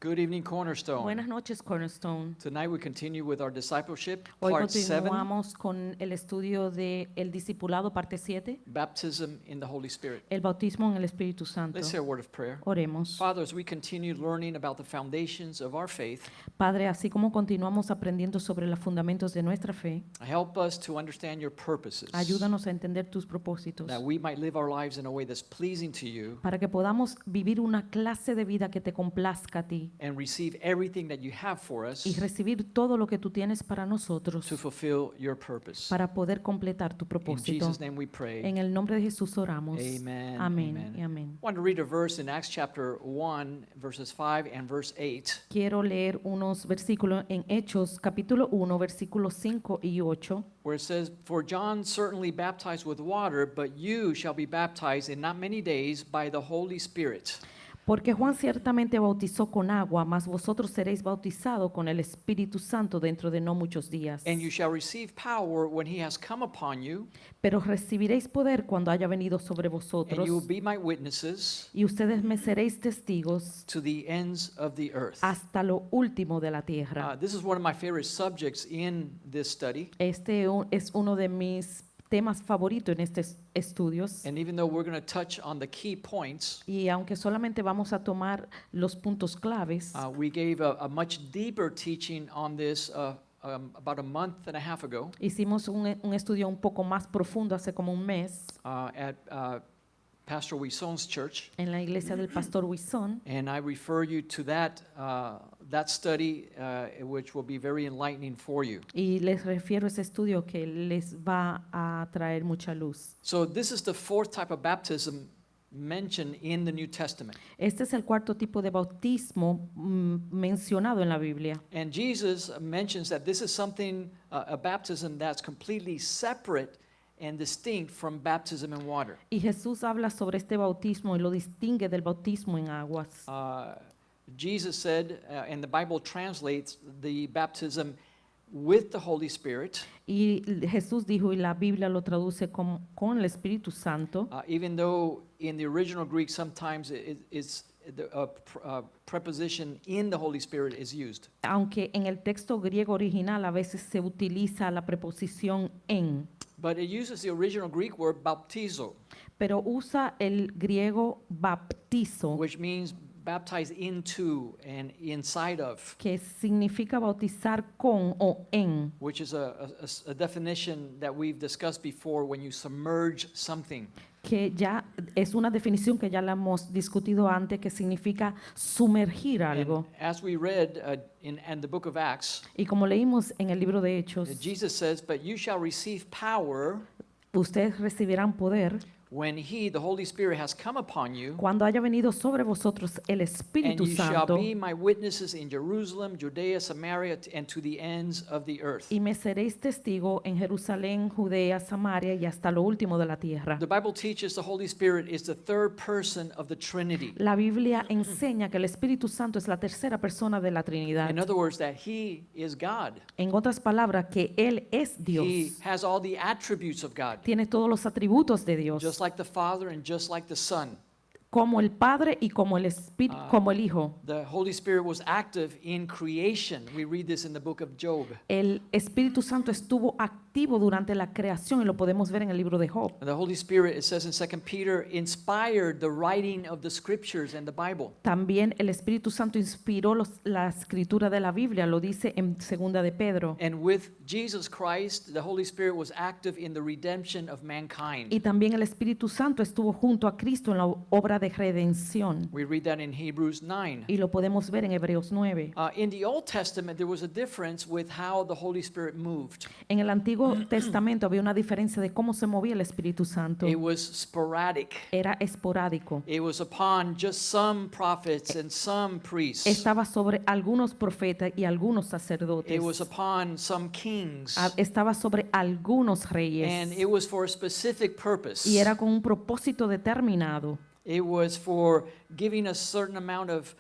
Good evening, Cornerstone. Buenas noches, Cornerstone. Tonight we continue with our discipleship, Hoy part 7, continuamos con el estudio de el discipulado, parte 7, baptism in the Holy Spirit. el bautismo en el Espíritu Santo. Let's say a word of prayer. Oremos. Father, as we continue learning about the foundations of our faith, Padre, así como continuamos aprendiendo sobre los fundamentos de nuestra fe, help us to understand your purposes, ayúdanos a entender tus propósitos, that we might live our lives in a way that's pleasing to you para que podamos vivir una clase de vida que te complazca a ti and receive everything that you have for us y recibir todo lo que tú tienes para nosotros to fulfill your purpose. para poder completar tu In propósito. Jesus' name we pray. En el nombre de Jesús oramos. Amen. Amén y amén. I want to read a verse in Acts chapter 1, verses 5 and verse 8. Quiero leer unos versículos en Hechos capítulo 1, versículos 5 y 8, Where it says, For John certainly baptized with water, but you shall be baptized in not many days by the Holy Spirit. porque Juan ciertamente bautizó con agua, mas vosotros seréis bautizados con el Espíritu Santo dentro de no muchos días. And you shall receive power when he has come upon you, Pero recibiréis poder cuando haya venido sobre and vosotros, you will be my witnesses y ustedes me seréis testigos to the ends of the earth. hasta lo último de la tierra. This is one of my favorite subjects in this study. Es uno de mis temas favoritos en estos estudios. And even though we're going to touch on the key points, Y aunque solamente vamos a tomar los puntos claves, we gave a much deeper teaching on this about a month and a half ago hicimos un estudio un poco más profundo hace como un mes at Pastor Wison's church. en la iglesia del pastor Wison, And I refer you to that study, which will be very enlightening for you. y les refiero a ese estudio que les va a traer mucha luz. So this is the fourth type of baptism mentioned in the New Testament. Este es el cuarto tipo de bautismo mencionado en la Biblia. And Jesus mentions that this is something, a baptism that's completely separate and distinct from baptism in water. Y Jesús habla sobre este bautismo y lo distingue del bautismo en aguas. Jesus said, and the Bible translates the baptism with the Holy Spirit, Y Jesús dijo, y la Biblia lo traduce con el Espíritu Santo, even though in the original Greek sometimes it's the preposition in the Holy Spirit is used. aunque en el texto griego original a veces se utiliza la preposición en, But it uses the original Greek word baptizo, pero usa el griego baptizo, which means baptized into and inside of, que significa bautizar con o en, which is a definition that we've discussed before when you submerge something. que ya es una definición que ya la hemos discutido antes, que significa sumergir algo. And as we read in the book of Acts, Y como leímos en el libro de Hechos, Jesus says, But you shall receive power ustedes recibirán poder when he, the Holy Spirit, has come upon you, cuando haya venido sobre vosotros el and Espíritu you shall Santo, be my witnesses in Jerusalem, Judea, Samaria, and to the ends of the earth. y me seréis testigo en Jerusalén, Judea, Samaria y hasta lo último de la tierra. The Bible teaches the Holy Spirit is the third person of the Trinity. La Biblia enseña que el Espíritu Santo es la tercera persona de la Trinidad. In other words, that he is God. En otras palabras, que Él es Dios. He has all the attributes of God, Tiene todos los atributos de Dios, just like the Father and just like the Son. como el Padre y como el Espíritu, como el Hijo. The Holy Spirit was active in creation. We read this in the book of Job. El Espíritu Santo estuvo activo durante la creación y lo podemos ver en el libro de Job. And the Holy Spirit, it says in 2 Peter, inspired the writing of the scriptures and the Bible. También el Espíritu Santo inspiró la escritura de la Biblia, lo dice en segunda de Pedro. And with Jesus Christ, the Holy Spirit was active in the redemption of Y mankind. también el Espíritu Santo estuvo junto a Cristo en la obra de redención. We read that in Hebrews 9. Y lo podemos ver en Hebreos 9. In the Old Testament, there was a difference with how the Holy Spirit moved. En el Antiguo Testamento había una diferencia de cómo se movía el Espíritu Santo. It was sporadic. Era esporádico. It was upon just some prophets and some priests. Estaba sobre algunos profetas y algunos sacerdotes. It was upon some kings. Estaba sobre algunos And reyes. it was for a specific purpose. Y era con un propósito determinado. It was for giving a certain amount of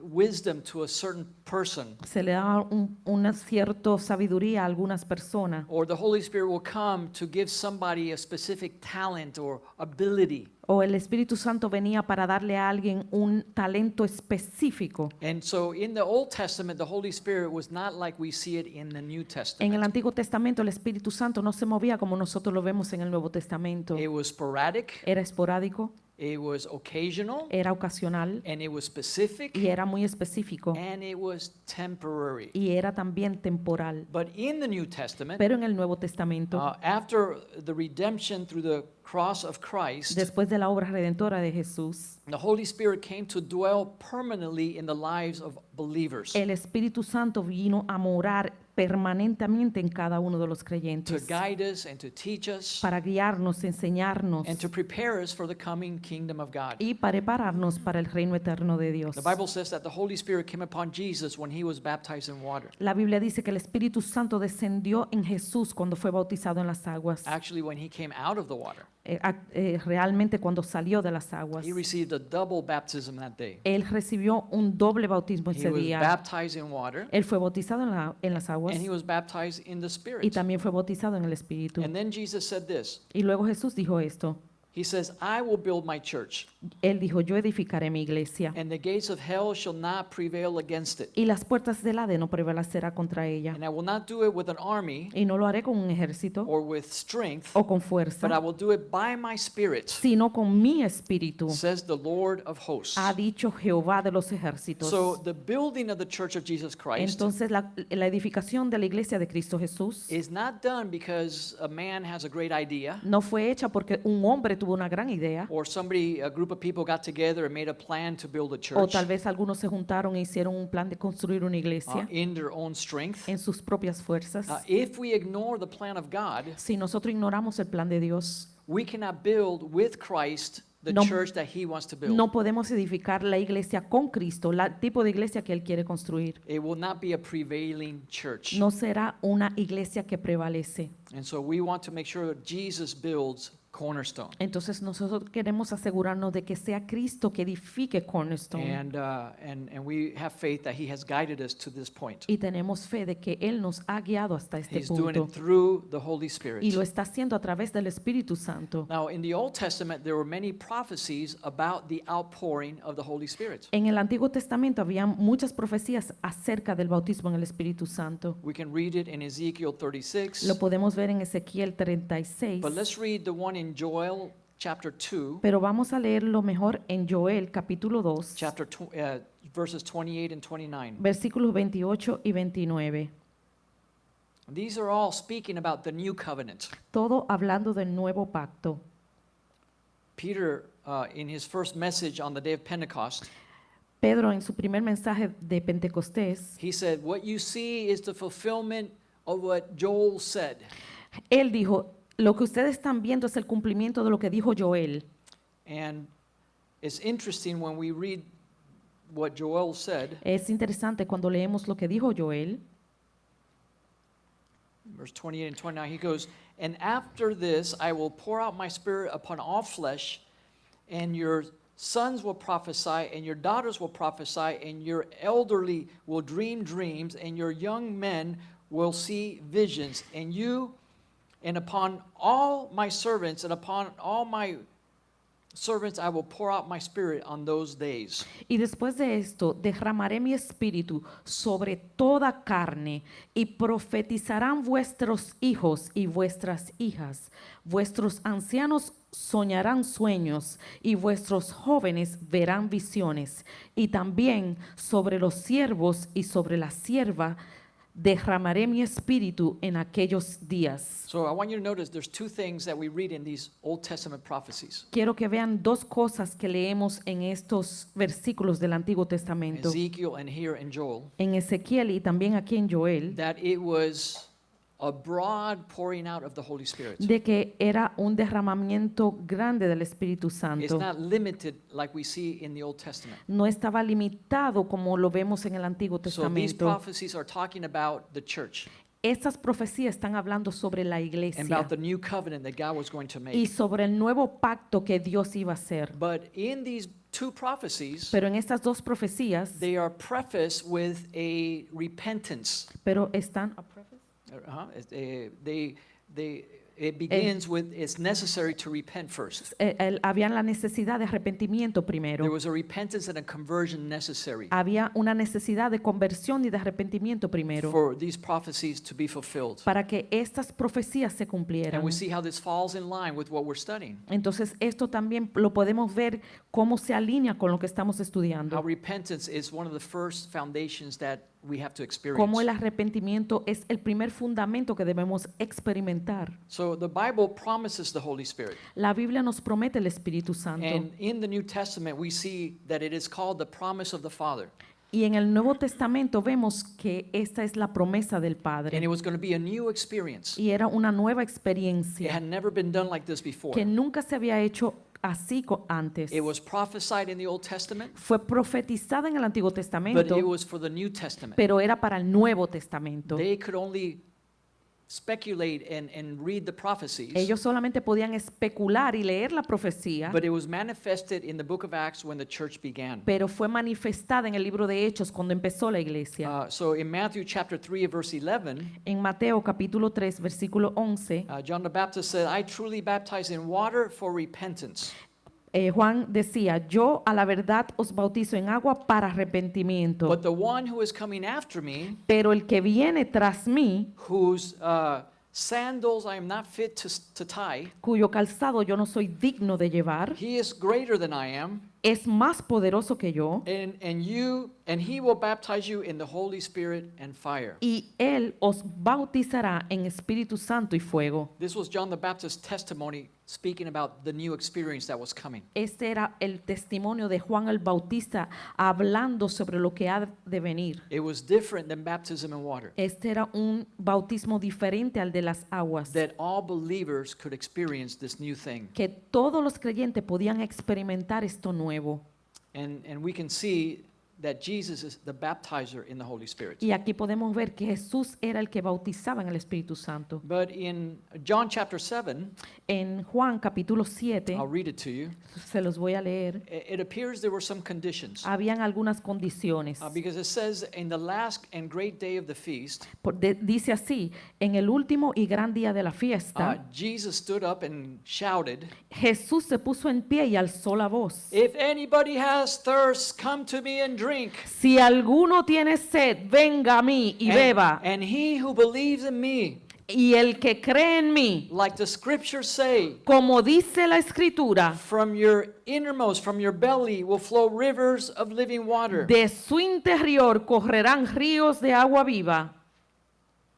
wisdom to a certain person, Se le da una cierta sabiduría a algunas personas. or the Holy Spirit will come to give somebody a specific talent or ability. O el Espíritu Santo venía para darle a alguien un talento específico. And so in the Old Testament, the Holy Spirit was not like we see it in the New En el Testament. Antiguo Testamento el Espíritu Santo no se movía como nosotros lo vemos en el Nuevo Testamento. It was sporadic, Era esporádico, it was occasional, era ocasional and it was specific, y era muy específico and it was temporary. y era también temporal. But in the New Testament, Pero en el Nuevo Testamento, after the redemption through the cross of Christ, después de la obra redentora de Jesús, the Holy Spirit came to dwell permanently in the lives of believers, el Espíritu Santo vino a morar permanentemente en cada uno de los to creyentes guide us and to teach us para guiarnos, enseñarnos and to prepare us for the coming kingdom of God. y prepararnos para el reino eterno de Dios. The Bible says that the Holy Spirit came upon Jesus when he was baptized in water. La Biblia dice que el Espíritu Santo descendió en Jesús cuando fue bautizado en las aguas. Actually, when he came out of the water, Realmente cuando salió de las aguas. he received a double baptism that day. Él recibió un doble bautismo He ese was día. baptized in water, Él fue bautizado en las aguas and he was baptized in the y Spirit. también fue bautizado en el Espíritu. And then Jesus said this. Y luego Jesús dijo esto. He says, I will build my church, Él dijo, yo edificaré mi iglesia and the gates of hell shall not prevail against it. y las puertas del Hades no prevalecerá contra ella. And I will not do it with an army Y no lo haré con un ejército or with strength, o con but I fuerza, will do it by my Spirit, sino con mi espíritu, says the Lord of hosts. ha dicho Jehová de los ejércitos. So the building of the church of Jesus Christ Entonces la edificación de la iglesia de Cristo Jesús is not done because a man has a great idea, no fue hecha porque un hombre tuvo una gran idea or a group of people got together and made a plan to build a o church tal vez algunos se juntaron e hicieron un plan de construir una iglesia in their own strength. en sus propias fuerzas. If we ignore the plan of God, Si nosotros ignoramos el plan de Dios, we cannot build with Christ the No- church that he wants to build. no podemos edificar la iglesia con Cristo, el tipo de iglesia que Él quiere construir. It will not be a prevailing church. No será una iglesia que prevalece. And so we want to make sure that Jesus builds Cornerstone. Entonces nosotros queremos asegurarnos de que sea Cristo que edifique Cornerstone. And we have faith that he has guided us to this point. Y tenemos fe de que Él nos ha guiado hasta este He's doing punto. it through the Holy Spirit. Y lo está haciendo a través del Espíritu Santo. Now, in the Old Testament, there were many prophecies about the outpouring of the Holy Spirit. En el Antiguo Testamento había muchas profecías acerca del bautismo en el Espíritu Santo. We can read it in Ezekiel 36, Lo podemos ver en Ezequiel 36, but let's read the one in Joel chapter 2, pero vamos a leerlo mejor en Joel capítulo 2, verses 28 and 29. versículos 28 y 29. These are all speaking about the new covenant. Todo hablando del nuevo pacto. Peter, in his first message on the day of Pentecost, Pedro en su primer mensaje de Pentecostés, he said, what you see is the fulfillment of what Joel said. él dijo, lo que ustedes están viendo es el cumplimiento de lo que dijo Joel. And it's interesting when we read what Joel said, Es interesante cuando leemos lo que dijo Joel, verse 28 and 29, he goes, and after this I will pour out my spirit upon all flesh, and your sons will prophesy, and your daughters will prophesy, and your elderly will dream dreams, and your young men will see visions, and upon all my servants and upon all my servants I will pour out my spirit on those days. y después de esto derramaré mi espíritu sobre toda carne, y profetizarán vuestros hijos y vuestras hijas, vuestros ancianos soñarán sueños, y vuestros jóvenes verán visiones, y también sobre los siervos y sobre la sierva derramaré mi espíritu en aquellos días. So I want you to notice there's two things that we read in these Old Testament prophecies. Quiero que vean dos cosas que leemos en estos versículos del Antiguo Testamento, Ezekiel and here in Joel, en Ezequiel y también aquí en Joel, that it was a broad pouring out of the Holy Spirit. de que era un derramamiento grande del Espíritu It's Santo. not limited like we see in the Old Testament. No estaba limitado como lo vemos en el Antiguo So these Testamento. prophecies are talking about the church. Estas profecías están hablando sobre la and iglesia about the new covenant that God was going to y make. sobre el nuevo pacto que Dios iba a hacer. But in these two prophecies, Pero en estas dos profecías, they are prefaced with a repentance. pero están It begins with it's necessary to repent first. habían la necesidad de arrepentimiento There primero. was a repentance and a conversion necessary Había una necesidad de conversión y de arrepentimiento primero for these prophecies to be fulfilled. para que estas profecías se And cumplieran. we see how this falls in line with what we're studying. Entonces esto también lo podemos ver cómo se alinea con lo que estamos How estudiando. repentance is one of the first foundations that we have to Cómo el experience. arrepentimiento es el primer fundamento que debemos experimentar. So the Bible promises the Holy Spirit. La Biblia nos promete el Espíritu Santo. And in the New Testament, we see that it is called the promise of the Father. Y en el Nuevo Testamento vemos que esta es la promesa del And it Padre. was going to be a new experience. Y era una nueva It had experiencia never been done like this before. que nunca se había hecho así antes. It was prophesied in the Old Testament, Fue profetizada en el Antiguo but Testamento, it was for the New Testament. pero era para el Nuevo Testamento. They could only speculate and read the prophecies, Ellos solamente podían especular y leer la profecía, but it was manifested in the book of Acts when the church began. pero fue manifestada en el libro de Hechos cuando empezó la iglesia. So in Matthew chapter 3 verse 11, En Mateo capítulo 3, versículo 11, John the Baptist said, I truly baptize in water for repentance. Juan decía, yo a la verdad os bautizo en agua para arrepentimiento, But the one who is coming after me, pero el que viene tras mí, whose sandals I am not fit to tie, cuyo calzado yo no soy digno de llevar, he is greater than I am, es más poderoso que yo, and he will baptize you in the Holy Spirit and fire. y él os bautizará en Espíritu Santo y fuego. This was John the Baptist's testimony speaking about the new experience that was coming. Este era el testimonio de Juan el Bautista hablando sobre lo que ha de venir. It was different than baptism in water, Este era un bautismo diferente al de las aguas, that all believers could experience this new thing. que todos los creyentes podían experimentar esto nuevo. And we can see that Jesus is the baptizer in the Holy Spirit. Y aquí podemos ver que Jesús era el que bautizaba en el Espíritu Santo. But in John chapter 7, En Juan capítulo 7, I'll read it to you, se los voy a leer, it appears there were some conditions. habían algunas condiciones. Because it says, in the last and great day of the feast, Dice así, en el último y gran día de la fiesta, Jesus stood up and shouted, Jesús se puso en pie y alzó la voz. if anybody has thirst, come to me and drink. Si alguno tiene sed, venga a mí y beba. And he who believes in me, Y el que cree en mí, like the scriptures say, como dice la Escritura, from your innermost, from your belly will flow rivers of living water. de su interior correrán ríos de agua viva.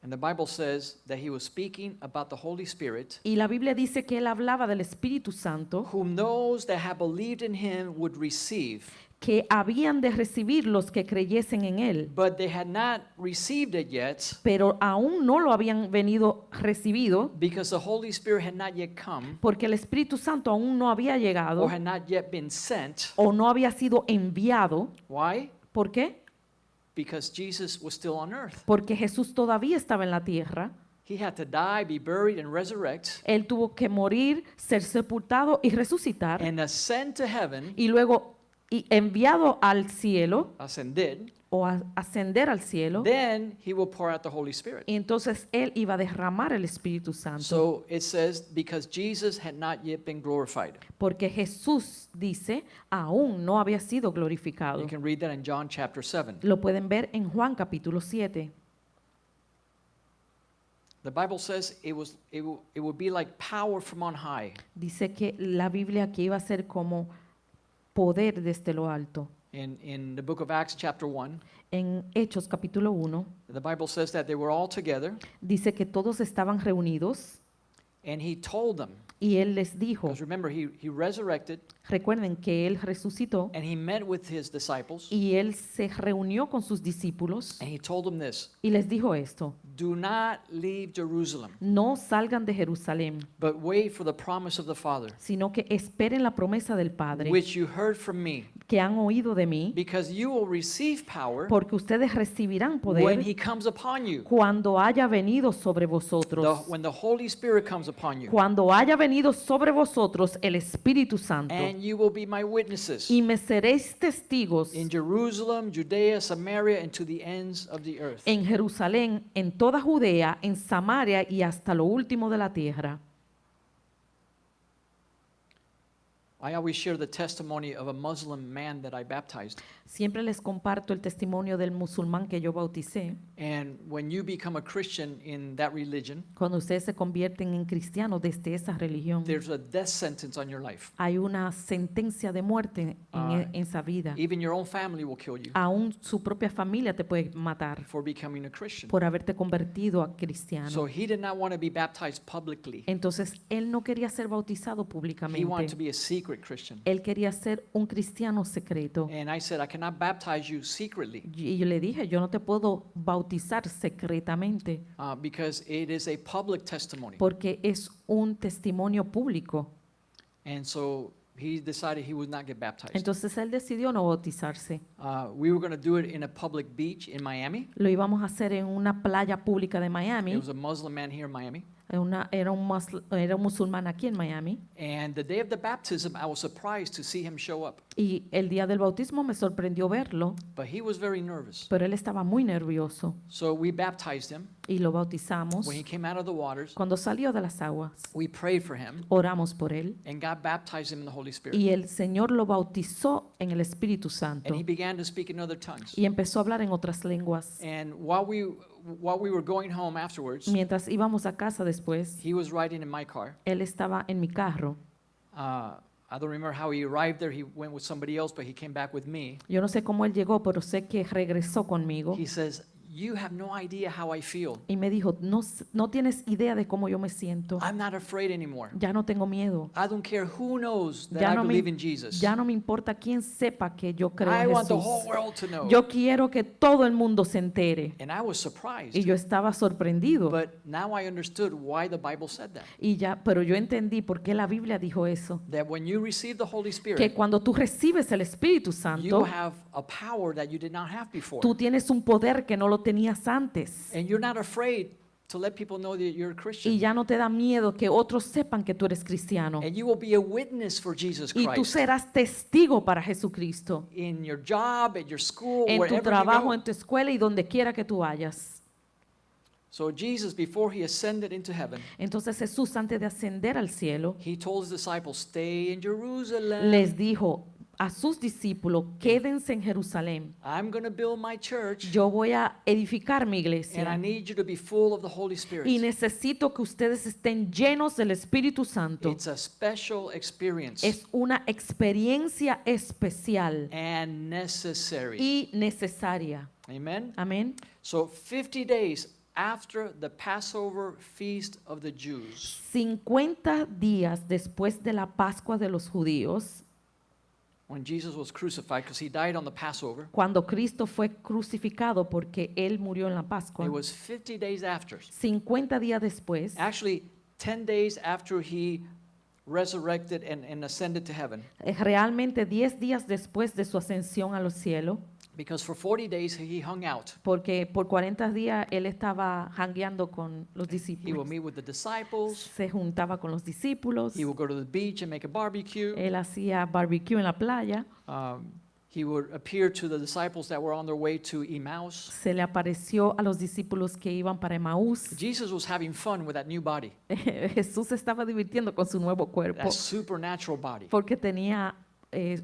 And the Bible says that he was speaking about the Holy Spirit, Y la Biblia dice que él hablaba del Espíritu Santo, whom those that have believed in him would receive. que habían de recibir los que creyesen en él, But they had not received it yet pero aún no lo habían venido recibido, because the Holy Spirit had not yet come porque el Espíritu Santo aún no había llegado or had not yet been sent. o no había sido enviado. Why? ¿Por qué? Because Jesus was still on earth. Porque Jesús todavía estaba en la tierra. He had to die, be buried, and resurrect, Él tuvo que morir, ser sepultado y resucitar, and ascend to heaven, y luego enviado al cielo ascended. o ascender al cielo. Then he will pour out the Holy Spirit. Y entonces él iba a derramar el Espíritu Santo. So it says, because Jesus had not yet been glorified. Porque Jesús dice, aún no había sido glorificado. You can read that in John chapter 7. Lo pueden ver en Juan capítulo 7. The Bible says it would be like power from on high. Dice que la Biblia aquí iba a ser como poder desde lo alto. In the book of Acts chapter 1, En Hechos capítulo 1 the Bible says that they were all together, dice que todos estaban reunidos and he told them, y él les dijo, because remember, he resurrected, recuerden que él resucitó and he met with his disciples, y él se reunió con sus discípulos and he told them this, y les dijo esto, do not leave Jerusalem, no salgan de Jerusalén, but wait for the promise of the Father, sino que esperen la promesa del Padre which you heard from me, que han oído de mí, because you will receive power porque ustedes recibirán when poder he comes upon you. cuando haya venido sobre vosotros. When the Holy Spirit comes upon you, Cuando haya venido sobre vosotros el Espíritu Santo, and you will be my witnesses y me seréis testigos in Jerusalem, Judea, Samaria, and to the ends of the earth. en Jerusalén, en toda Judea, en Samaria y hasta lo último de la tierra. I always share the testimony of a Muslim man that I baptized. Siempre les comparto el testimonio del musulmán que yo bauticé. And when you become a Christian in that religion, Cuando ustedes se convierten en cristianos desde esa religión, there's a death sentence on your life. hay una sentencia de muerte en esa vida. Even your own family will kill you Aún su propia familia te puede matar for becoming a Christian. por haberte convertido a cristiano. So he did not want to be baptized publicly. Entonces, él no quería ser bautizado He wanted to públicamente. be a secret Christian. Él quería ser un cristiano secreto. And I said, I cannot baptize you secretly Y yo le dije, yo no te puedo bautizar secretamente because it is a public testimony. porque es un testimonio público. And so he decided he would not get baptized. Entonces él decidió no bautizarse. We were going to do it in a public beach in Miami. Lo íbamos a hacer en una playa pública de It Miami. was a Muslim man here in Miami. Era un musulmán aquí en Miami. And the day of the baptism, I was surprised to see him show up. Y el día del bautismo me sorprendió verlo, But he was very nervous. pero él estaba muy nervioso. So we baptized him. Y lo bautizamos. When he came out of the waters, Cuando salió de las aguas, we prayed for him, oramos por él. and God baptized him in the Holy Spirit. Y el Señor lo bautizó en el Espíritu Santo. And he began to speak in other tongues. Y empezó a hablar en otras lenguas. And while we were going home afterwards, Mientras íbamos a casa después, he was riding in my car. él estaba en mi carro. I don't remember how he arrived there. He went with somebody else, but he came back with me. Yo no sé cómo él llegó, pero sé que regresó conmigo. He says, "You have no idea how I feel. Y me dijo, no tienes idea de cómo yo me siento. I'm not afraid anymore. Ya no tengo miedo. I don't care who knows that Ya I no believe in me, Jesus. ya no me importa quién sepa que yo creo I en want the Jesús. whole world to know." Yo quiero que todo el mundo se entere. And I was surprised. Y yo estaba sorprendido. But now I understood why the Bible said that. Pero yo entendí por qué la Biblia dijo eso. That when you receive the Holy Que Spirit, cuando tú recibes el Espíritu you Santo, have a power that you did not have before. tú tienes un poder que no lo tenías antes. And you're not afraid to let people know that you're a Y Christian. ya no te da miedo que otros sepan que tú eres cristiano. And you will be a witness for Jesus Y tú Christ serás testigo para Jesucristo. in your job, at your school, En tu wherever you trabajo, go. en tu escuela y donde quiera que tú vayas. So Jesus, before he ascended into heaven, Entonces Jesús, antes de ascender al cielo, he told his disciples, "Stay in Jerusalem. les dijo a sus discípulos, quédense en Jerusalén. I'm going to build my church, Yo voy a edificar mi and I iglesia. need you to be full of the Holy Y Spirit." necesito que ustedes estén llenos del Espíritu Santo. It's a special experience Es una experiencia especial and necessary. y necesaria. Amen. Amén. So 50 days after the Passover feast of the Jews, 50 días después de la Pascua de los judíos, when Jesus was crucified, because he died on the Passover, cuando Cristo fue crucificado porque Él murió en la Pascua, it was 50 days after. 50 días después, Actually, 10 days after he resurrected and ascended to heaven. realmente 10 días después de su ascensión a los cielos, Because for 40 days he hung out. porque por 40 días Él estaba jangueando con los He would discípulos. meet with the disciples. Se juntaba con los discípulos, He would go to the beach and make a barbecue. Él hacía barbecue en la playa, He would appear to the disciples that were on their way to Emmaus. se le apareció a los discípulos que iban para Emaús. Jesus was having fun with that new body, Jesús se estaba divirtiendo con su nuevo cuerpo that supernatural body. porque tenía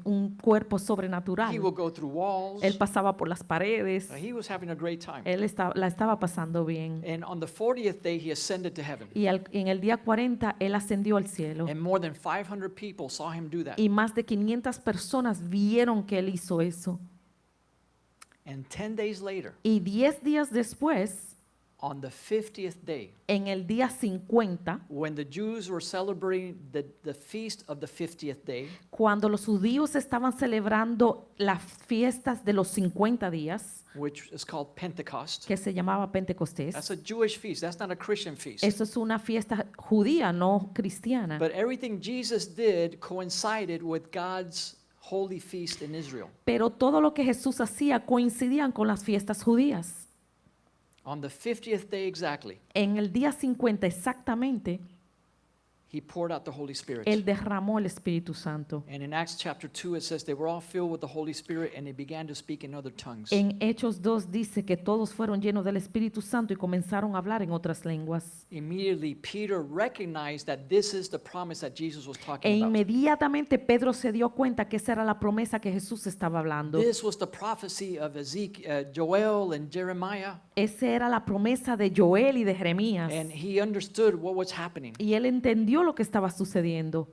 un cuerpo He sobrenatural. would go through walls. Él pasaba por las paredes, He was having a great time. él la estaba pasando bien. And on the 40th day, he ascended to heaven. Y en el día 40 él ascendió al cielo. And more than 500 people saw him do that. Y más de 500 personas vieron que él hizo eso. And 10 days later, Y 10 días después, on the 50th day, en el día 50, when the Jews were celebrating the feast of the 50th day, cuando los judíos estaban celebrando las fiestas de los 50 días, which is called Pentecost. que se llamaba Pentecostés. That's a Jewish feast. That's not a Christian feast. Eso es una fiesta judía, no cristiana. But everything Jesus did coincided with God's holy feast in Israel. Pero todo lo que Jesús hacía coincidían con las fiestas judías. On the 50th day exactly, En el día 50 exactamente, he poured out the Holy Spirit. Él derramó el Espíritu Santo. And in Acts chapter 2 it says they were all filled with the Holy Spirit and they began to speak in other tongues. En Hechos 2 dice que todos fueron llenos del Espíritu Santo y comenzaron a hablar en otras lenguas. Immediately Peter recognized that this is the promise that Jesus was E talking about. inmediatamente Pedro se dio cuenta que esa era la promesa que Jesús estaba hablando. This was the prophecy of Joel and Jeremiah, Esa era la promesa de Joel y de Jeremías. and he understood what was happening. Y él entendió lo que estaba sucediendo.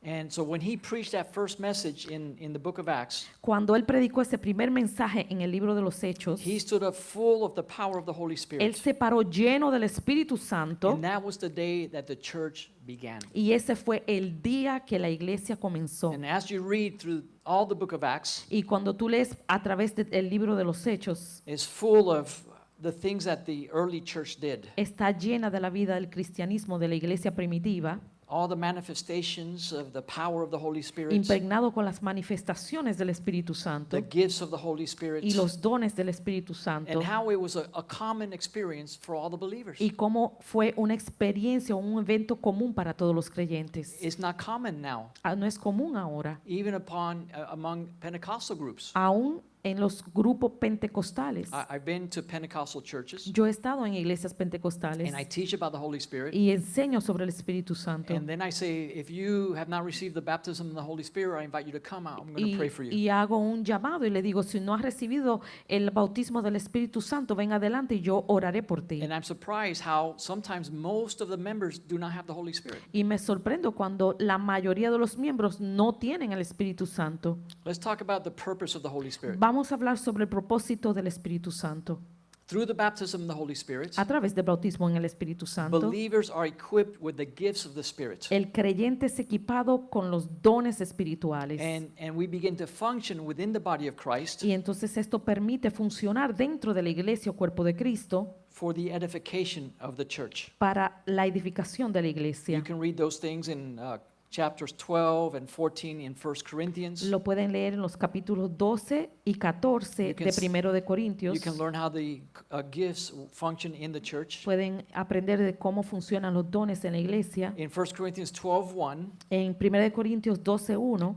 And so when he preached that first message in the book of Acts, Cuando él predicó ese primer mensaje en el libro de los Hechos, he stood up full of the power of the Holy él Spirit. se paró lleno del Espíritu Santo And that was the day that the church began. y ese fue el día que la iglesia comenzó. And as you read through all the book of Acts, Y cuando tú lees a través del libro de los Hechos, it's full of the things that the early church did. está llena de la vida del cristianismo de la iglesia primitiva, All the manifestations of the power of the Holy Spirit, impregnado con las manifestaciones del Espíritu Santo the gifts of the Holy Spirit, y los dones del Espíritu Santo, and how it was a common experience for all the believers. y cómo fue una experiencia, un evento común para todos los creyentes. It's not common now, No es común ahora, even among Pentecostal groups. aún en los grupos pentecostales. I've been to Pentecostal churches, Yo he estado en iglesias pentecostales and I teach about the Holy Spirit. y enseño sobre el Espíritu Santo. And then I say, if you have not received the baptism of the Holy Spirit, I invite you to come out. I'm going to pray for you. Y hago un llamado y le digo, si no has recibido el bautismo del Espíritu Santo, ven adelante y yo oraré por ti. And I'm surprised how sometimes most of the members do not have the Holy Spirit. Y me sorprendo cuando la mayoría de los miembros no tienen el Espíritu Santo. Let's talk about the purpose of the Holy Spirit. Vamos a hablar sobre el propósito del Espíritu Santo. Through the baptism of the Holy Spirit, A través del bautismo en el Espíritu Santo, believers are equipped with the gifts of the Spirit. el creyente es equipado con los dones espirituales. And we begin to function within the body of Christ Y entonces esto permite funcionar dentro de la iglesia o cuerpo de Cristo for the edification of the church. para la edificación de la You iglesia. can read those things in chapters 12 and 14 in 1 Corinthians. Lo pueden leer en los capítulos 12 y 14 You can de s- Primero de Corintios. You can learn how the gifts function in the church. Pueden aprender de cómo funcionan los dones en la iglesia. In 1 Corinthians 12:1, En Primero de Corintios 12:1,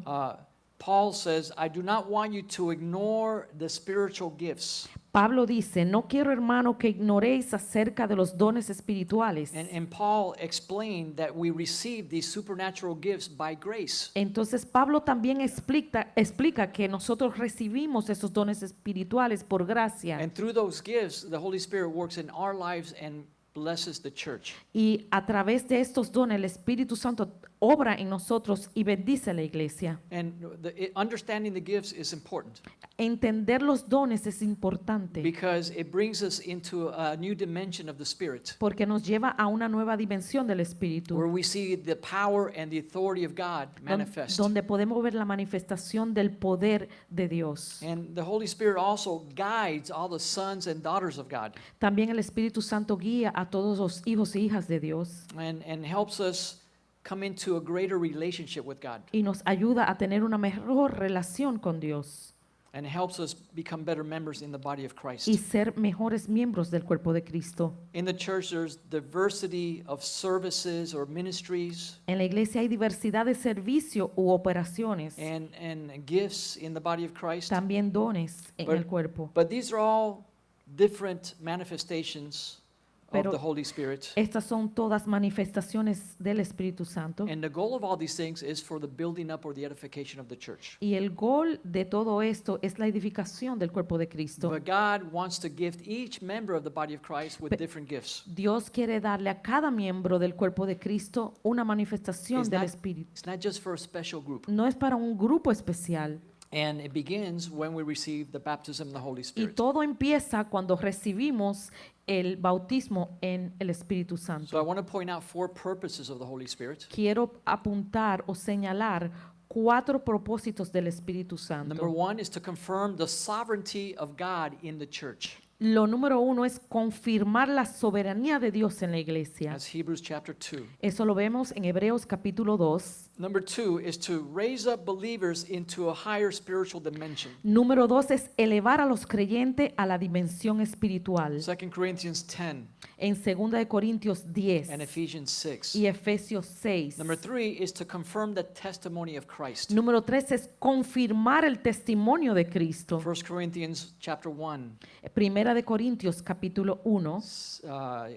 Paul says, I do not want you to ignore the spiritual gifts. Pablo dice, no quiero, hermano, que ignoréis acerca de los dones espirituales. And Paul explained that we receive these supernatural gifts by grace. Entonces Pablo también explica que nosotros recibimos esos dones espirituales por gracia. And through those gifts, the Holy Spirit works in our lives and blesses the church. Y a través de estos dones el Espíritu Santo obra en nosotros y bendice a la iglesia. And understanding the gifts is important Entender los dones es importante because it brings us into a new dimension of the Spirit porque nos lleva a una nueva dimensión del Espíritu, where we see the power and the authority of God manifest. donde podemos ver la manifestación del poder de Dios. And the Holy Spirit also guides all the sons and daughters of God También el Espíritu Santo guía a todos los hijos e hijas de Dios and helps us come into a greater relationship with God y nos ayuda a tener una mejor relación con Dios and helps us become better members in the body of Christ. y ser mejores miembros del cuerpo de Cristo. In the church, there's diversity of services or ministries En la iglesia hay diversidad de servicio u operaciones, and gifts in the body of Christ. también dones en But- el cuerpo. But these are all different manifestations of Pero the Holy Spirit. Estas son todas manifestaciones del Espíritu Santo. And the goal of all these things is for the building up or the edification of the church. Y el gol de todo esto es la edificación del cuerpo de Cristo. But God wants to gift each member of the body of Christ with Pe- different gifts. Dios quiere darle a cada miembro del cuerpo de Cristo una manifestación It's del not- Espíritu. It's not just for a special group. No es para un grupo especial. And it begins when we receive the baptism of the Holy Y Spirit. todo empieza cuando recibimos el bautismo en el Espíritu So I Santo. want to point out 4 purposes of the Holy Spirit. Quiero apuntar o señalar 4 propósitos del Espíritu Number Santo. 1 is to confirm the sovereignty of God in the church. Lo número 1 es confirmar la soberanía de Dios en la iglesia. That's Hebrews chapter 2. Eso lo vemos en Hebreos capítulo 2. Number 2 is to raise up believers into a higher spiritual dimension. Número 2 es elevar a los creyentes a la dimensión espiritual. 2 Corinthians 10 En 2 de Corintios 10 and Ephesians 6. y Efesios 6. Number 3 is to confirm the testimony of Christ. Número 3 es confirmar el testimonio de Cristo. 1 Corinthians chapter 1 Primera de Corintios capítulo 1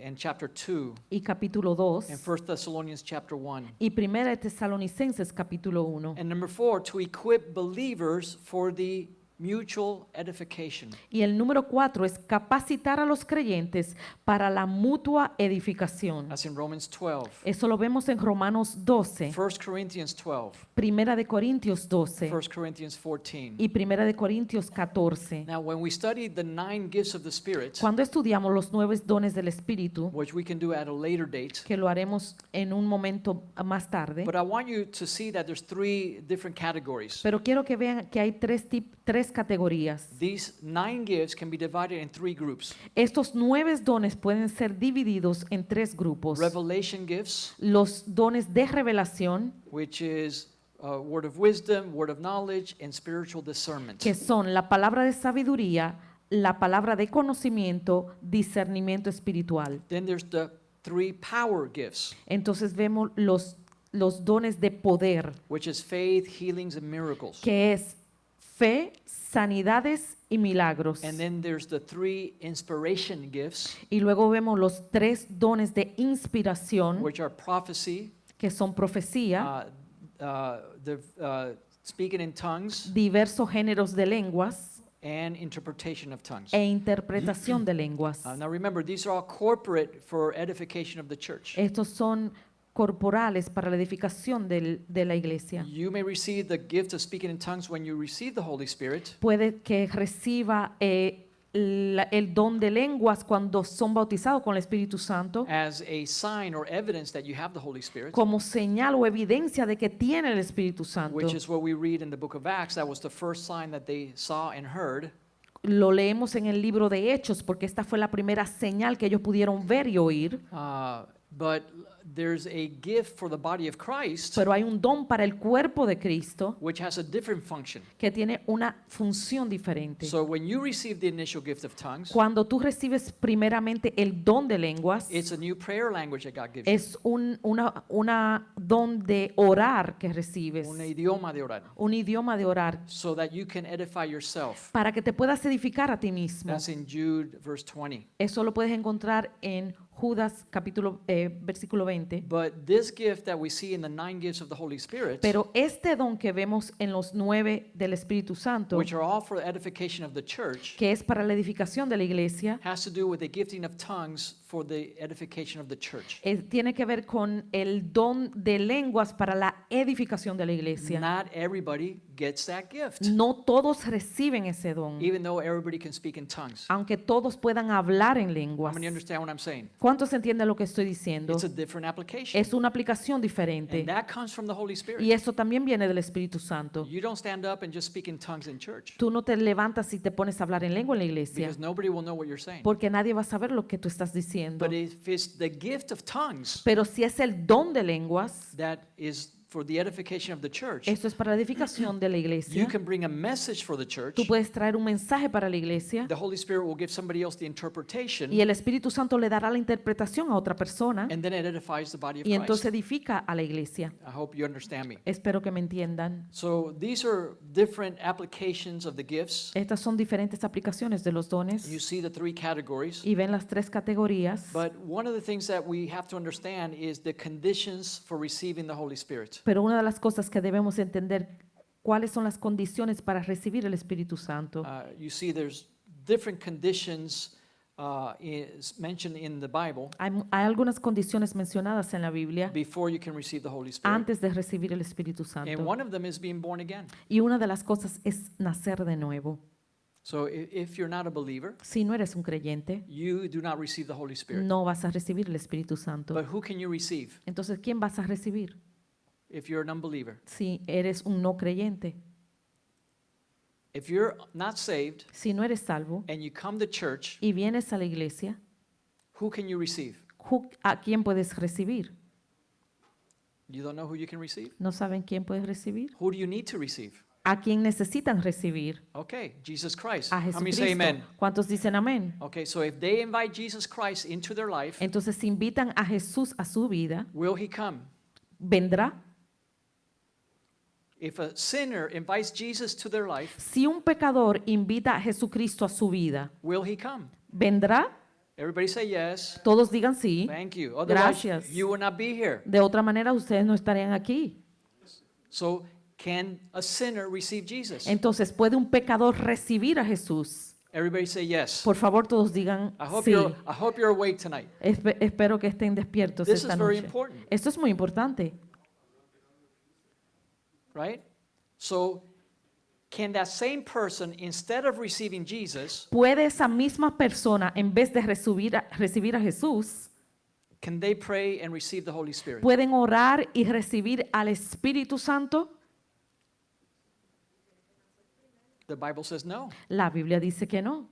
and chapter 2 y capítulo 2 and 1 Thessalonians chapter 1. y Primera de Tesalonicenses capítulo 1. And number 4, to equip believers for the mutual edification. Y el número 4 es capacitar a los creyentes para la mutua edificación. That's in Romans 12. Eso lo vemos en Romanos 12, 1 Corinthians 12, Primera de Corintios 12 1 Corinthians 14. y Primera de Corintios 14. Now, when we study the 9 gifts of the Spirit, Cuando estudiamos los 9 dones del Espíritu, which we can do at a later date, que lo haremos en un momento más tarde, but I want you to see that there's 3 different categories. pero quiero que vean que hay tres categorías. These 9 gifts can be divided in 3 groups. Estos 9 dones pueden ser divididos en 3 grupos. Revelation gifts, Los dones de revelación, which is word of wisdom, word of knowledge, and spiritual discernment. que son la palabra de sabiduría, la palabra de conocimiento, discernimiento espiritual. Then there's the 3 power gifts, Entonces vemos los dones de poder, which is faith, healings, and miracles. que es fe, sanidades y milagros. And then there's the 3 inspiration gifts, Y luego vemos los 3 dones de inspiración, which are prophecy, que son profecía, speaking in tongues, diversos géneros de lenguas and interpretation of tongues. e interpretación de lenguas. Now remember, these are all corporate for edification of the church. Estos son corporales para la edificación de la iglesia. You may receive the gift of speaking in tongues when you receive the Holy Spirit, Puede que reciba el don de lenguas cuando son bautizados con el Espíritu Santo, as a sign or evidence that you have the Holy Spirit, como señal o evidencia de que tiene el Espíritu Santo. which is what we read in the book of Acts. That was the first sign that they saw and heard. Lo leemos en el libro de Hechos porque esta fue la primera señal que ellos pudieron ver y oír. But there's a gift for the body of Christ, Pero hay un don para el cuerpo de Cristo which has a different function. que tiene una función diferente. So when you receive the initial gift of tongues, Cuando tú recibes primeramente el don de lenguas, it's a new prayer language that God gives you. es una don de orar que recibes, Un idioma de orar, un idioma de orar, so that you can edify yourself. para que te puedas edificar a ti mismo. That's in Jude verse 20. Eso lo puedes encontrar en Judas versículo 20. But this gift that we see in the 9 gifts of the Holy Spirit, Pero este don que vemos en los 9 del Espíritu Santo, which are all for the edification of the church, que es para la edificación de la iglesia, has to do with the gifting of tongues for the edification of the church. tiene que ver con el don de lenguas para la edificación de la iglesia. Not everybody gets that gift, No todos reciben ese don, even though everybody can speak in tongues. aunque todos puedan hablar en How lenguas. many understand what I'm saying? ¿Cuántos entienden lo que estoy diciendo? It's a different application. Es una aplicación diferente And that comes from the Holy Spirit. y eso también viene del Espíritu Santo. You don't stand up and just speak in tongues in church, Tú no te levantas y te pones a hablar en lengua en la iglesia because nobody will know what you're saying. porque nadie va a saber lo que tú estás diciendo. But if it's the gift of tongues Pero si es el don de lenguas, that is for the edification of the church, esto es para la edificación de la you iglesia. can bring a message for the church. Tú puedes traer un mensaje para la iglesia The Holy Spirit will give somebody else the interpretation, y el Espíritu Santo le dará la interpretación a otra persona and then it edifies the body of y entonces Christ. edifica a la iglesia. I hope you understand me. Espero que me entiendan. So these are different applications of the gifts. Estas son diferentes aplicaciones de los You dones see the 3 categories. y ven las 3 categorías. But one of the things that we have to understand is the conditions for receiving the Holy Spirit. Pero una de las cosas que debemos entender, cuáles son las condiciones para recibir el Espíritu Santo. You see there's different conditions is mentioned in the Bible Hay algunas condiciones mencionadas en la Biblia before you can receive the Holy Spirit. antes de recibir el Espíritu And Santo. one of them is being born again. Y una de las cosas es nacer de nuevo. So if you're not a believer, Si no eres un creyente, you do not receive the Holy Spirit. no vas a recibir el Espíritu Santo. But who can you receive Entonces, ¿quién vas a recibir if you're an unbeliever? si eres un no creyente? If you're not saved Si no eres salvo and you come to church, y vienes a la iglesia, who can you receive? ¿a quién puedes recibir? You don't know who you can receive? ¿No saben quién puedes recibir? Who do you need to receive? ¿A quién necesitan recibir? Okay, Jesus Christ. A How many say Jesucristo. amen? ¿Cuántos dicen amén? Okay, so if they invite Jesus Christ into their life, Entonces, si invitan a Jesús a su vida, will he come? vendrá. If a sinner invites Jesus to their life, Si un pecador invita a Jesucristo a su vida, will he come? ¿vendrá? Everybody say yes. Todos digan sí. Thank you. Otherwise, Gracias. you will not be here. De otra manera, ustedes no estarían aquí. So, can a sinner receive Jesus? Entonces, ¿puede un pecador recibir a Jesús? Everybody say yes. Por favor, todos digan I hope sí. you're awake tonight. Espero que estén despiertos This esta is very noche. important. Esto es muy importante. Right? So, can that same person, instead of receiving Jesus, ¿Puede esa misma persona, en vez de recibir a Jesús, can they pray and receive the Holy Spirit? pueden orar y recibir al Espíritu Santo? The Bible says no. La Biblia dice que no.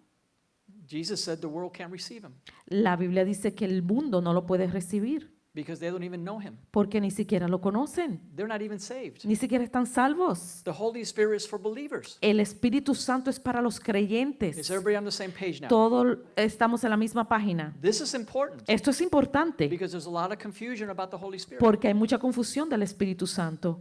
Jesus said the world can't receive him La Biblia dice que el mundo no lo puede recibir because they don't even know him. porque ni siquiera lo conocen, They're not even saved. ni siquiera están salvos. The Holy Spirit is for believers. El Espíritu Santo es para los Is creyentes. everybody on the same page now? Todos estamos en la misma página. This is important Esto es importante because there's a lot of confusion about the Holy Spirit. porque hay mucha confusión del Espíritu Santo.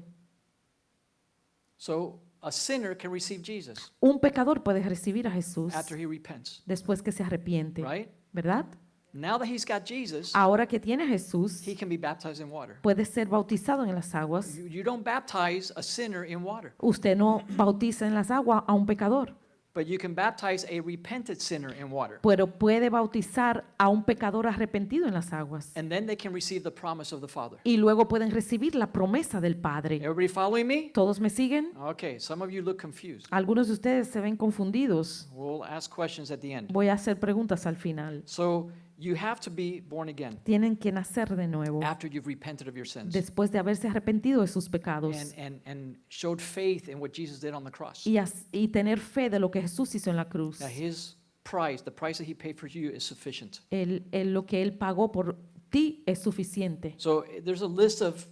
So, a sinner can receive Jesus Un pecador puede recibir a Jesús after he repents, después que se arrepiente, right? ¿verdad? Now that he's got Jesus, Ahora que tiene a Jesús, he can be baptized in water. puede ser bautizado en las aguas. You don't baptize a sinner in water, Usted no bautiza en las aguas a un pecador, but you can baptize a repentant sinner in water. pero puede bautizar a un pecador arrepentido en las aguas. And then they can receive the promise of the Father. Y luego pueden recibir la promesa del Padre. Everybody following me? ¿Todos me siguen? Okay, some of you look confused. Algunos de ustedes se ven confundidos. We'll ask questions at the end. Voy a hacer preguntas al final. So, you have to be born again Tienen que nacer de nuevo after you've repented of your sins después de haberse arrepentido de sus pecados and showed faith in what Jesus did on the cross. y tener fe de lo que Jesús hizo en la cruz. That his price, the price that he paid for you, is sufficient. Lo que Él pagó por ti es suficiente. So, there's a list of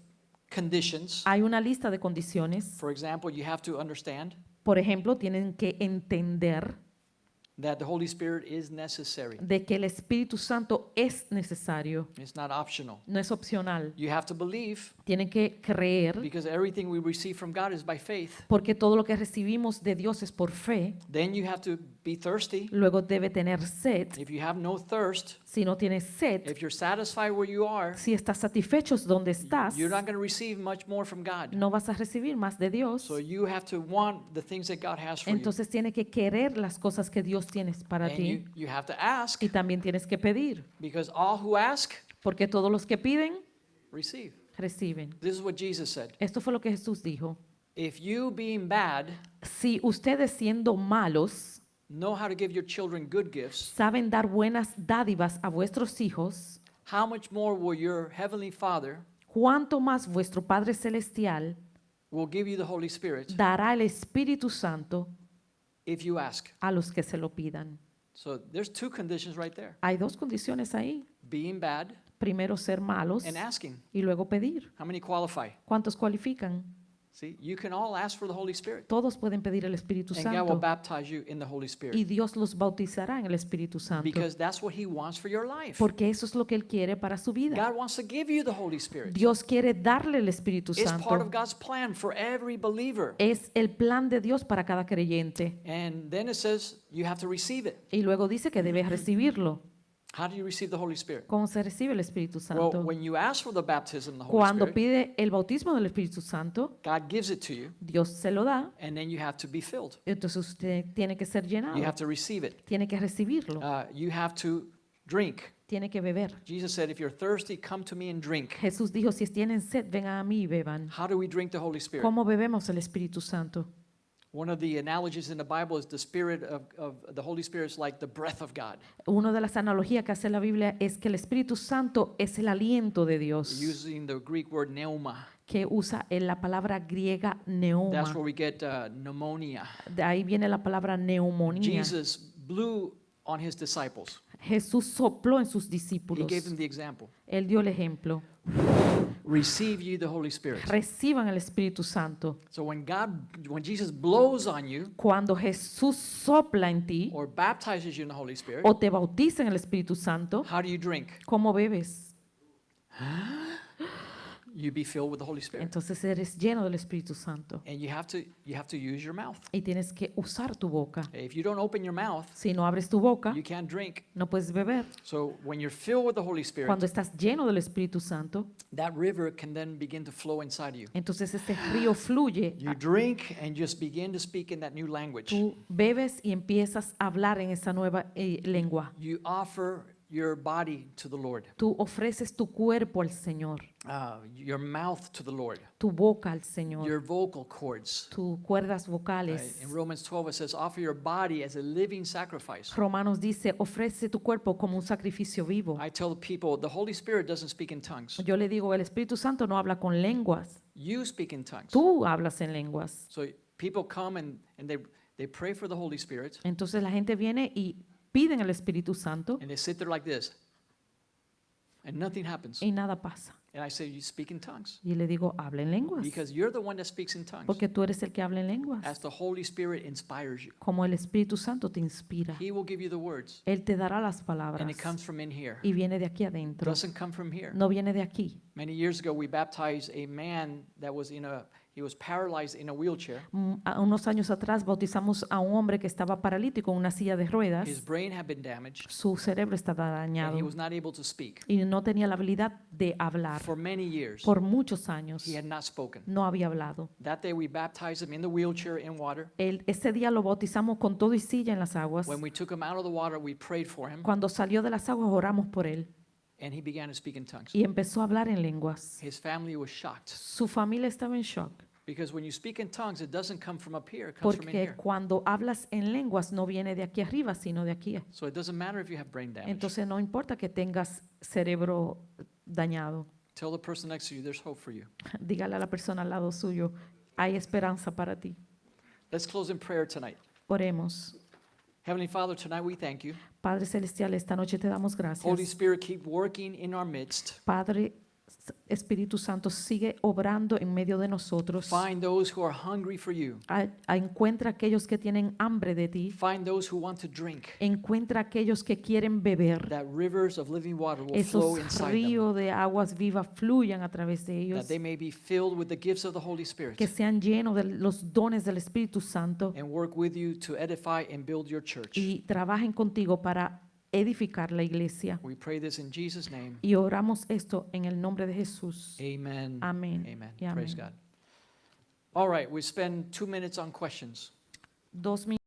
conditions. Hay una lista de condiciones. For example, you have to understand Por ejemplo, tienen que entender that the Holy Spirit is necessary. de que el Espíritu Santo es necesario, It's not optional. no es opcional. You have to believe Tienen que creer because everything we receive from God is by faith. porque todo lo que recibimos de Dios es por fe. Then you have to be thirsty. Luego debe tener sed. If you have no thirst, Si no tienes sed, if you're satisfied where you are, si estás satisfecho donde estás, you're not going to receive much more from God. no vas a recibir más de Dios. So you have to want the things that God has for you. Entonces tienes que querer las cosas que Dios tiene para And ti you have to ask y también tienes que pedir, because all who ask, porque todos los que piden, receive. reciben. This is what Jesus said. Esto fue lo que Jesús dijo. If you being bad Si ustedes siendo malos know how to give your children good gifts, saben dar buenas dádivas a vuestros hijos, how much more will your heavenly Father ¿cuánto más vuestro Padre Celestial will give you the Holy Spirit dará el Espíritu Santo if you ask? a los que se lo pidan? So there's two conditions right there. Hay dos condiciones ahí. Being bad Primero ser malos and asking. y luego pedir. How many qualify? ¿Cuántos cualifican? See, you can all ask for the Holy Spirit. Todos pueden pedir el Espíritu And God will Santo baptize you in the Holy y Spirit. Dios los bautizará en el Espíritu Santo Because that's what He wants for your life. porque eso es lo que Él quiere para su vida. God wants to give you the Holy Spirit. Dios quiere darle el Espíritu It's part of Santo. God's plan for every believer. Es el plan de Dios para cada creyente. And then it says you have to receive it. Y luego dice que debes recibirlo. How do you receive the Holy Spirit? ¿Cómo se recibe el Espíritu Well, Santo? when you ask for the baptism of the Holy Cuando Spirit, pide el bautismo del Espíritu Santo, God gives it to you, Dios se lo da, and then you have to be filled. entonces usted tiene que ser You llenado, have to receive it. tiene que recibirlo, You have to drink. tiene que beber. Jesus said, if you're thirsty, come to me and drink. Jesús dijo, si tienen sed, vengan a mí y beban. How do we drink the Holy Spirit? ¿Cómo bebemos el Espíritu Santo? One of the analogies in the Bible is the spirit of the Holy Spirit is like the breath of God. Una de las analogías que hace la Biblia es que el Espíritu Santo es el aliento de Dios, Using the Greek word pneuma. que usa en la palabra griega That's neuma. where we get pneumonia. De ahí viene la palabra neumonía. Jesus blew on his disciples. Jesús sopló en sus He discípulos. gave them the example. Él dio el ejemplo. Receive ye the Holy Spirit. Reciban el Espíritu Santo. So when Jesus blows on you Cuando Jesús sopla en ti or baptizes you in the Holy Spirit, o te bautiza en el Espíritu Santo, how do you drink? ¿cómo bebes? You be filled with the Holy Spirit. Entonces eres lleno del Espíritu Santo And you have to use your mouth. y tienes que usar tu boca. If you don't open your mouth, Si no abres tu boca, you can't drink. no puedes beber. So when you're filled with the Holy Spirit, Cuando estás lleno del Espíritu Santo, that river can then begin to flow inside you. entonces este río fluye. You drink and just begin to speak in that new language. Tú bebes y empiezas a hablar en esa nueva lengua. You offer your body to the Lord, Tú ofreces tu cuerpo al Señor, your mouth to the Lord, tu boca al Señor, your vocal cords. tus cuerdas Right? vocales. In Romans 12 it says, offer your body as a living sacrifice. Romanos dice, ofrece tu cuerpo como un sacrificio vivo. I tell people, the Holy Spirit doesn't speak in tongues. Yo le digo, el Espíritu Santo no habla con lenguas, You speak in tongues. tú hablas en lenguas. So people come and they pray for the Holy Spirit, Entonces la gente viene y piden el Espíritu Santo and they sit there like this, and nothing happens. y nada pasa. And I say, you speak in tongues. Y le digo, habla en lenguas, Because you're the one that speaks in tongues. porque tú eres el que habla en As lenguas. the Holy Spirit inspires you. Como el Espíritu Santo te inspira, He will give you the words. Él te dará las And palabras it comes from in here. y viene de aquí It adentro, doesn't come from here. no viene de aquí. Many years ago, we baptized a man that was he was paralyzed in a wheelchair. Unos años atrás bautizamos a un hombre que estaba paralítico en una silla de ruedas. His brain had been damaged, Su cerebro estaba and dañado he was not able to speak. y no tenía la habilidad de hablar. For many years, Por muchos años he had not spoken. no había hablado. That day, we baptized him in the wheelchair in water. Ese día lo bautizamos con todo y silla en las aguas. When we took him out of the water, we prayed for him, Cuando salió de las aguas oramos por él and he began to speak in tongues. y empezó a hablar en lenguas. His family was shocked. Su familia estaba en shock Because when you speak in tongues, it doesn't come from up here, it comes from in porque here. cuando hablas en lenguas no viene de aquí arriba, sino de aquí. So it doesn't matter if you have brain damage. Entonces no importa que tengas cerebro dañado. Tell the person next to you, there's hope for you. Dígale a la persona al lado suyo, hay esperanza para ti. Let's close in prayer tonight. Oremos. Heavenly Father, tonight we thank you. Padre Celestial, esta noche te damos Holy gracias. Spirit, keep working in our midst. Padre Espíritu Santo, sigue obrando en medio de nosotros. Find those who are hungry for you. Encuentra aquellos que tienen hambre de ti. Find those who want to drink. Encuentra aquellos que quieren beber. That rivers of living water will flow Esos inside them. ríos de aguas vivas fluyan a través de That ellos. they may be filled with the gifts of the Holy Spirit. Que sean llenos de los dones del Espíritu Santo And work with you to edify and build your church. y trabajen contigo para edificar la iglesia. We pray this in Jesus' name. Y oramos esto en el nombre de Jesús. Amen. Amén. Amen. Y amén. Praise God. All right, we spend 2 minutes on questions. 2 minutos.